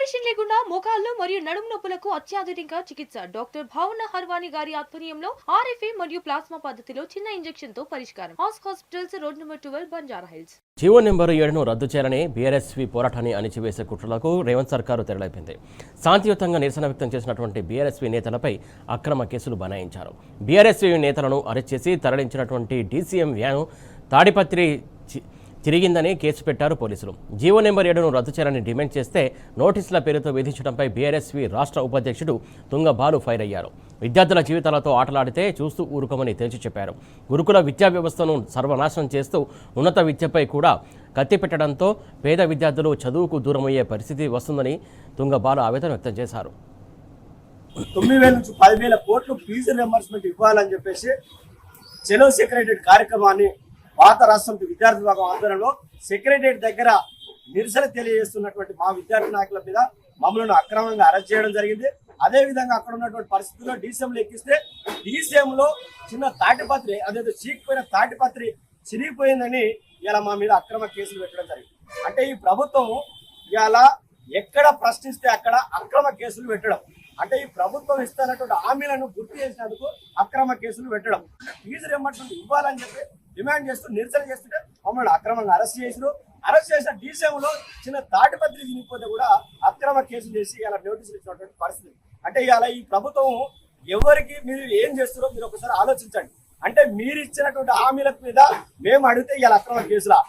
Operation లేకుండా మోకాళ్లు మరియు నడుము నొప్పులకు అత్యాధునిక చికిత్స డాక్టర్ భావన హర్వాని గారి ఆధ్వర్యంలో ఆర్ఎఫ్ఏ మరియు ప్లాస్మా పద్ధతిలో చిన్న ఇంజెక్షన్ తో పరిష్కారం. Hospitals road number 12 Banjara hills. GO number 7ను రద్దు చేయాలని బీఆర్ఎస్వి పోరాటాన్ని అణిచివేసే కుట్రలకు రేవంత్ సర్కారు తెరలేపింది. శాంతియుతంగా నిరసన వ్యక్తం చేసినటువంటి బీఆర్ఎస్వి నేతలపై అక్రమ కేసులు బనాయించారు. బీఆర్ఎస్వి నేతలను అరెస్ట్ చేసి తరలించినటువంటి డీసీఎం వ్యాను తాడిపత్రి తిరిగిందని కేసు పెట్టారు పోలీసులు. జీవో నెంబర్ 7ను రద్దు చేయాలని డిమాండ్ చేస్తే నోటీసుల పేరుతో వేధించడంపై బీఆర్ఎస్వి రాష్ట్ర ఉపాధ్యక్షుడు తుంగ బాలు ఫైర్ అయ్యారు. విద్యార్థుల జీవితాలతో ఆటలాడితే చూస్తూ ఊరుకోమని తేల్చి చెప్పారు. గురుకుల విద్యా వ్యవస్థను సర్వనాశనం చేస్తూ ఉన్నత విద్యపై కూడా కత్తి పెట్టడంతో పేద విద్యార్థులు చదువుకు దూరమయ్యే పరిస్థితి వస్తుందని తుంగ బాలు ఆవేదన వ్యక్తం చేశారు. 9,000 నుంచి 10,000 కోట్లు ఫీజు రియంబర్స్మెంట్ ఇవ్వాలని చెప్పేసి చెలో సెక్రటరీ కార్యక్రమాన్ని భారత రాష్ట్ర విద్యార్థి విభాగం ఆధ్వర్యంలో సెక్రటరీ దగ్గర నిరసన తెలియజేస్తున్నటువంటి మా విద్యార్థి నాయకుల మీద మమ్మల్ని అక్రమంగా అరెస్ట్ చేయడం జరిగింది. అదే విధంగా అక్కడ ఉన్నటువంటి పరిస్థితుల్లో డీసీఎంలో ఎక్కిస్తే డీసీఎంలో చిన్న తాటిపత్రి అదేదో చీకిపోయిన తాటిపత్రి చిరిగిపోయిందని ఇలా మా మీద అక్రమ కేసులు పెట్టడం జరిగింది. అంటే ఈ ప్రభుత్వం ఇలా ఎక్కడ ప్రశ్నిస్తే అక్కడ అక్రమ కేసులు పెట్టడం, అంటే ఈ ప్రభుత్వం ఇస్తున్నటువంటి హామీలను గుర్తు చేసినందుకు అక్రమ కేసులు పెట్టడం, ఫీజు రియంబర్స్మెంట్ ఇవ్వాలని చెప్పి డిమాండ్ చేస్తూ నిరసన చేస్తుంటే మమ్మల్ని అక్రమంగా అరెస్ట్ చేసిన డీసీఎంలో చిన్న తాటిపత్రి చినిగిపోతే కూడా అక్రమ కేసులు చేసి ఇలా నోటీసులు ఇచ్చినటువంటి పరిస్థితి. అంటే ఇలా ఈ ప్రభుత్వం ఎవరికి మీరు ఏం చేస్తారో మీరు ఒకసారి ఆలోచించండి. అంటే మీరు ఇచ్చినటువంటి హామీల మీద మేము అడిగితే ఇలా అక్రమ కేసులా?